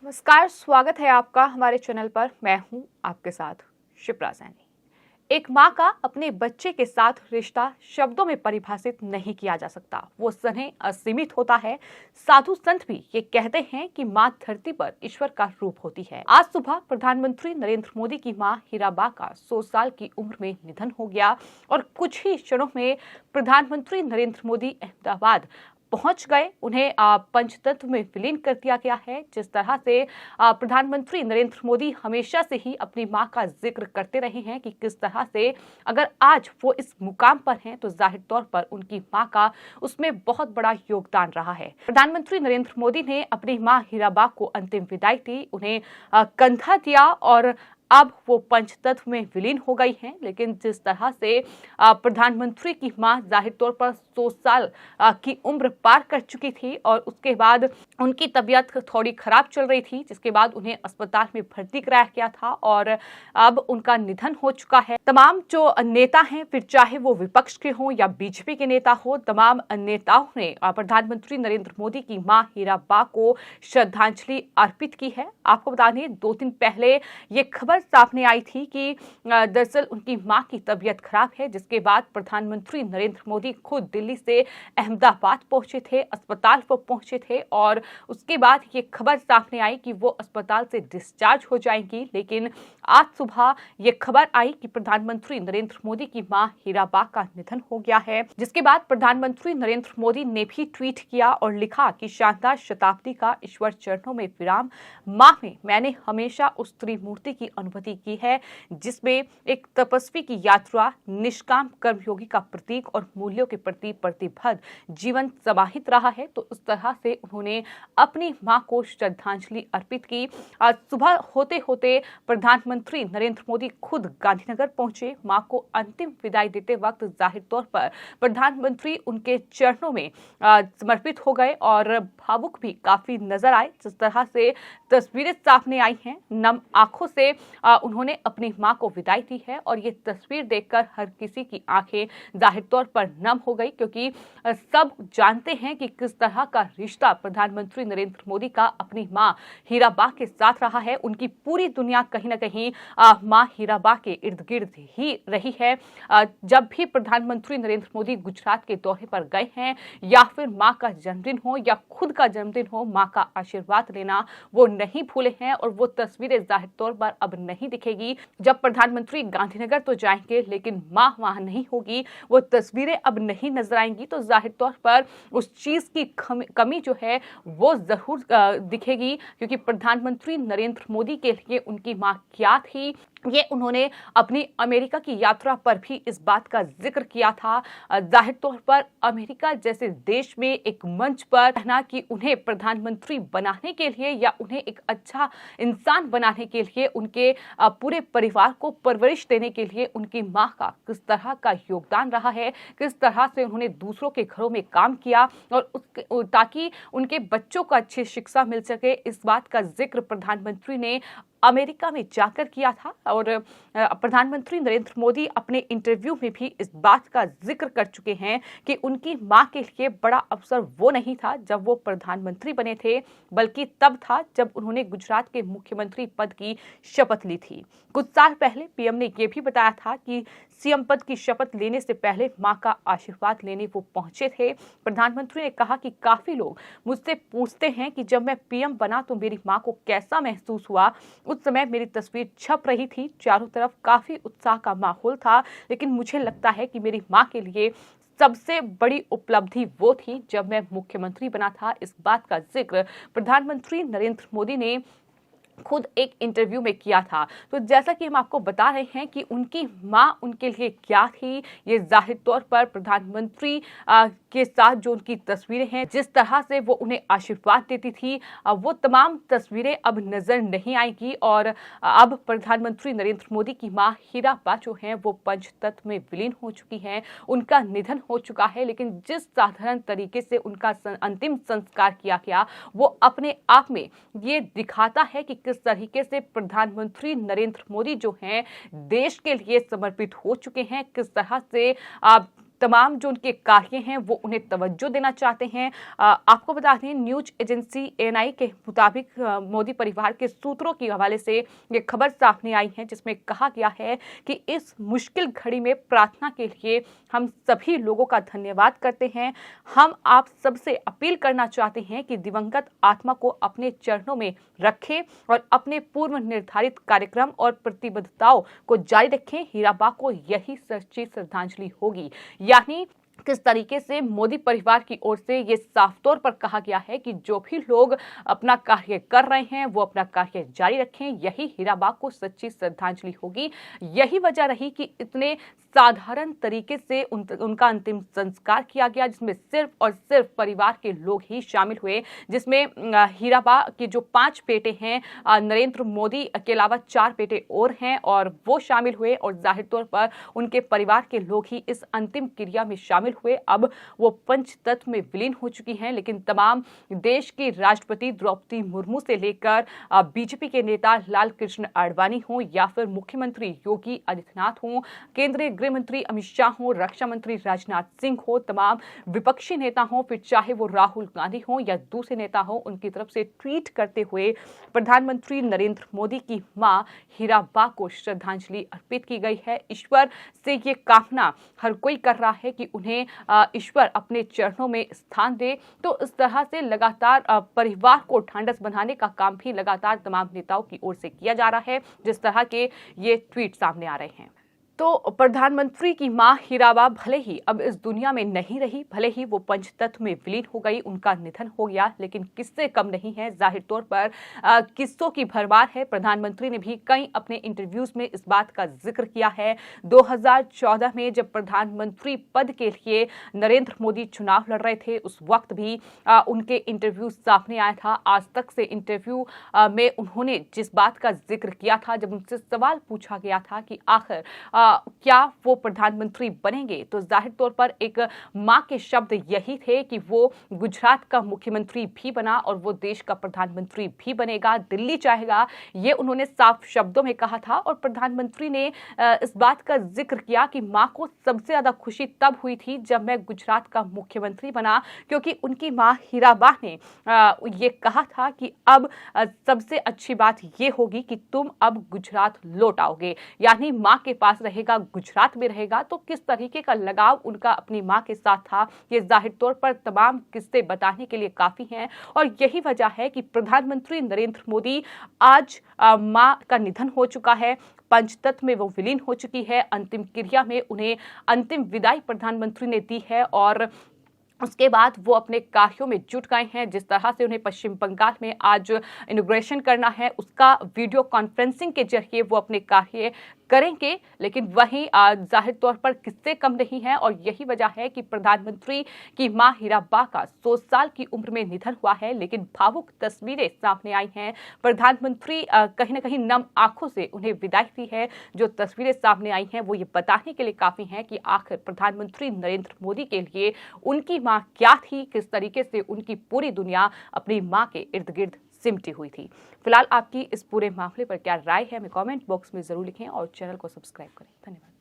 नमस्कार, स्वागत है आपका हमारे चैनल पर। मैं हूं आपके साथ शिप्रा सैनी। एक माँ का अपने बच्चे के साथ रिश्ता शब्दों में परिभाषित नहीं किया जा सकता। वो स्नेह असीमित होता है। साधु संत भी ये कहते हैं कि माँ धरती पर ईश्वर का रूप होती है। आज सुबह प्रधानमंत्री नरेंद्र मोदी की माँ हीराबा का 100 साल की उम्र में निधन हो गया और कुछ ही क्षणों में प्रधानमंत्री नरेंद्र मोदी अहमदाबाद पहुंच गए। उन्हें पंचतत्व में विलीन कर दिया गया है। जिस तरह से प्रधानमंत्री नरेंद्र मोदी हमेशा से ही अपनी मां का जिक्र करते रहे हैं कि किस तरह से अगर आज वो इस मुकाम पर हैं तो जाहिर तौर पर उनकी मां का उसमें बहुत बड़ा योगदान रहा है। प्रधानमंत्री नरेंद्र मोदी ने अपनी मां हीराबा को अंतिम विदाई दी, उन्हें कंधा दिया और अब वो पंचतत्व में विलीन हो गई हैं। लेकिन जिस तरह से प्रधानमंत्री की मां जाहिर तौर पर 100 साल की उम्र पार कर चुकी थी और उसके बाद उनकी तबीयत थोड़ी खराब चल रही थी, जिसके बाद उन्हें अस्पताल में भर्ती कराया गया था और अब उनका निधन हो चुका है। तमाम जो नेता हैं, फिर चाहे वो विपक्ष के हों या बीजेपी के नेता हो, तमाम नेताओं ने प्रधानमंत्री नरेंद्र मोदी की मां हीराबा को श्रद्धांजलि अर्पित की है। आपको बता दें, 2 दिन पहले ये खबर सामने आई थी कि दरअसल उनकी मां की तबीयत खराब है, जिसके बाद प्रधानमंत्री नरेंद्र मोदी खुद दिल्ली से अहमदाबाद पहुंचे थे, अस्पताल पर पहुंचे थे और उसके बाद ये खबर सामने आई कि वो अस्पताल से डिस्चार्ज हो जाएंगी। लेकिन आज सुबह ये खबर आई कि प्रधानमंत्री नरेंद्र मोदी की मां हीराबा का निधन हो गया है, जिसके बाद प्रधानमंत्री नरेंद्र मोदी ने भी ट्वीट किया और लिखा कि शानदार शताब्दी का ईश्वर चरणों में विराम। मां में मैंने हमेशा उस त्रिमूर्ति की अनुभूति की है जिसमें एक तपस्वी की यात्रा, निष्काम कर्मयोगी का प्रतीक और मूल्यों के प्रति प्रतिबद्ध जीवन समाहित रहा है। तो उस तरह से उन्होंने अपनी मां को श्रद्धांजलि अर्पित की। आज सुबह होते होते प्रधानमंत्री नरेंद्र मोदी खुद गांधीनगर पहुंचे। मां को अंतिम विदाई देते वक्त जाहिर तौर पर प्रधानमंत्री उनके चरणों में समर्पित हो गए और भावुक भी काफी नजर आए। जिस तरह से तस्वीरें सामने आई हैं, नम आंखों से उन्होंने अपनी मां को विदाई दी है और ये तस्वीर देखकर हर किसी की आंखें जाहिर तौर पर नम हो गई, क्योंकि सब जानते हैं कि किस तरह का रिश्ता प्रधानमंत्री नरेंद्र मोदी का अपनी मां हीराबा के साथ रहा है। उनकी पूरी दुनिया कहीं ना कहीं मां हीराबा के इर्द गिर्द ही रही है। जब भी प्रधानमंत्री नरेंद्र मोदी गुजरात के दौरे पर गए हैं या फिर मां का जन्मदिन हो या खुद का जन्मदिन हो, मां का आशीर्वाद लेना वो नहीं भूले हैं और वो तस्वीरें जाहिर तौर पर अब नहीं दिखेगी। जब प्रधानमंत्री गांधीनगर तो जाएंगे लेकिन मां वहां नहीं होगी, वो तस्वीरें अब नहीं नजर आएंगी। तो जाहिर तौर पर उस चीज की कमी जो है वो जरूर दिखेगी, क्योंकि प्रधानमंत्री नरेंद्र मोदी के लिए उनकी मां क्या थी, ये उन्होंने अपनी अमेरिका की यात्रा पर भी इस बात का जिक्र किया था। जाहिर तौर पर अमेरिका जैसे देश में एक मंच पर रहना कि उन्हें प्रधानमंत्री बनाने के लिए या उन्हें एक अच्छा इंसान बनाने के लिए, उनके पूरे परिवार को परवरिश देने के लिए उनकी मां का किस तरह का योगदान रहा है, किस तरह से उन्होंने दूसरों के घरों में काम किया और ताकि उनके बच्चों को अच्छी शिक्षा मिल सके, इस बात का जिक्र प्रधानमंत्री ने अमेरिका में जाकर किया था। और प्रधानमंत्री नरेंद्र मोदी अपने इंटरव्यू में भी इस बात का जिक्र कर चुके हैं कि उनकी मां के लिए बड़ा अवसर वो नहीं था जब वो प्रधानमंत्री बने थे, बल्कि तब था जब उन्होंने गुजरात के मुख्यमंत्री पद की शपथ ली थी। कुछ साल पहले पीएम ने यह भी बताया था कि सीएम पद की शपथ लेने से पहले मां का आशीर्वाद लेने वो पहुंचे थे। प्रधानमंत्री ने कहा कि काफी लोग मुझसे पूछते हैं कि जब मैं पीएम बना तो मेरी मां को कैसा महसूस हुआ। उस समय मेरी तस्वीर छप रही थी, चारों तरफ काफी उत्साह का माहौल था, लेकिन मुझे लगता है कि मेरी मां के लिए सबसे बड़ी उपलब्धि वो थी जब मैं मुख्यमंत्री बना था। इस बात का जिक्र प्रधानमंत्री नरेंद्र मोदी ने खुद एक इंटरव्यू में किया था। तो जैसा कि हम आपको बता रहे हैं कि उनकी मां उनके लिए क्या थी, ये जाहिर तौर पर प्रधानमंत्री के साथ जो उनकी तस्वीरें हैं, जिस तरह से वो उन्हें आशीर्वाद देती थी, वो तमाम तस्वीरें अब नजर नहीं आएगी और अब प्रधानमंत्री नरेंद्र मोदी की मां हीराबा जो हैं वो पंचतत्व में विलीन हो चुकी हैं, उनका निधन हो चुका है। लेकिन जिस साधारण तरीके से उनका अंतिम संस्कार किया गया वो अपने आप में ये दिखाता है कि किस तरीके से प्रधानमंत्री नरेंद्र मोदी जो हैं देश के लिए समर्पित हो चुके हैं, किस तरह से तमाम जो उनके कार्य हैं वो उन्हें तवज्जो देना चाहते हैं। आपको बता दें, न्यूज एजेंसी एएनआई के मुताबिक मोदी परिवार के सूत्रों के हवाले से ये खबर सामने आई है, जिसमें कहा गया है कि इस मुश्किल घड़ी में प्रार्थना के लिए हम सभी लोगों का धन्यवाद करते हैं। हम आप सबसे अपील करना चाहते हैं कि दिवंगत आत्मा को अपने चरणों में रखें और अपने पूर्व निर्धारित कार्यक्रम और प्रतिबद्धताओं को जारी रखें। हीराबा को यही सच्ची श्रद्धांजलि होगी। यानी किस तरीके से मोदी परिवार की ओर से ये साफ तौर पर कहा गया है कि जो भी लोग अपना कार्य कर रहे हैं वो अपना कार्य जारी रखें, यही हीराबा को सच्ची श्रद्धांजलि होगी। यही वजह रही कि इतने साधारण तरीके से उनका अंतिम संस्कार किया गया, जिसमें सिर्फ और सिर्फ परिवार के लोग ही शामिल हुए, जिसमें हीराबा के जो 5 बेटे हैं, नरेंद्र मोदी के अलावा 4 बेटे और हैं और वो शामिल हुए और जाहिर तौर पर उनके परिवार के लोग ही इस अंतिम क्रिया में शामिल हुए। अब वो पंचतत्व में विलीन हो चुकी हैं, लेकिन तमाम देश की राष्ट्रपति द्रौपदी मुर्मू से लेकर बीजेपी के नेता लाल कृष्ण आडवाणी हों या फिर मुख्यमंत्री योगी आदित्यनाथ हों, केंद्रीय गृह मंत्री अमित शाह हों, रक्षा मंत्री राजनाथ सिंह हो, तमाम विपक्षी नेता हों, फिर चाहे वो राहुल गांधी हों या दूसरे नेता हों, उनकी तरफ से ट्वीट करते हुए प्रधानमंत्री नरेंद्र मोदी की मां हीराबा को श्रद्धांजलि अर्पित की गई है। ईश्वर से ये कामना हर कोई कर रहा है कि उन्हें ईश्वर अपने चरणों में स्थान दे। तो इस तरह से लगातार परिवार को ढांढस बनाने का काम भी लगातार तमाम नेताओं की ओर से किया जा रहा है, जिस तरह के ये ट्वीट सामने आ रहे हैं। तो प्रधानमंत्री की मां हीराबा भले ही अब इस दुनिया में नहीं रही, भले ही वो पंचतत्व में विलीन हो गई, उनका निधन हो गया, लेकिन किस्से कम नहीं है। जाहिर तौर पर किस्सों की भरमार है। प्रधानमंत्री ने भी कई अपने इंटरव्यूज में इस बात का जिक्र किया है। 2014 में जब प्रधानमंत्री पद के लिए नरेंद्र मोदी चुनाव लड़ रहे थे, उस वक्त भी उनके इंटरव्यू सामने आया था। आज तक से इंटरव्यू में उन्होंने जिस बात का जिक्र किया था, जब उनसे सवाल पूछा गया था कि आखिर क्या वो प्रधानमंत्री बनेंगे, तो जाहिर तौर पर एक मां के शब्द यही थे कि वो गुजरात का मुख्यमंत्री भी बना और वो देश का प्रधानमंत्री भी बनेगा, दिल्ली चाहेगा, ये उन्होंने साफ शब्दों में कहा था। और प्रधानमंत्री ने इस बात का जिक्र किया कि मां को सबसे ज्यादा खुशी तब हुई थी जब मैं गुजरात का मुख्यमंत्री बना, क्योंकि उनकी मां हीराबा ने ये कहा था कि अब सबसे अच्छी बात ये होगी कि तुम अब गुजरात लौट आओगे, यानी मां के पास रहेगा, गुजरात में रहेगा। तो किस तरीके का लगाव उनका अपनी मां के साथ था, ये जाहिर तौर पर तमाम किस्से बताने के लिए काफी हैं। और यही वजह है कि प्रधानमंत्री नरेंद्र मोदी आज मां का निधन हो चुका है, पंचतत्व में वो विलीन हो चुकी है, अंतिम क्रिया में उन्हें अंतिम विदाई प्रधानमंत्री ने दी है और उसके बाद वो अपने कार्यों में जुट गए हैं। जिस तरह से उन्हें पश्चिम बंगाल में आज इनॉग्रेशन करना है, उसका वीडियो कॉन्फ्रेंसिंग के जरिए वो अपने कार्य करेंगे, लेकिन वहीं जाहिर तौर पर किस्से कम नहीं है। और यही वजह है कि प्रधानमंत्री की मां हीराबा का 100 साल की उम्र में निधन हुआ है, लेकिन भावुक तस्वीरें सामने आई हैं। प्रधानमंत्री कहीं ना कहीं नम आंखों से उन्हें विदाई दी है। जो तस्वीरें सामने आई हैं वो ये बताने के लिए काफी हैं कि आखिर प्रधानमंत्री नरेंद्र मोदी के लिए उनकी मां क्या थी, किस तरीके से उनकी पूरी दुनिया अपनी मां के इर्द गिर्द सिमटी हुई थी। फिलहाल आपकी इस पूरे मामले पर क्या राय है, हमें कमेंट बॉक्स में जरूर लिखें और चैनल को सब्सक्राइब करें। धन्यवाद।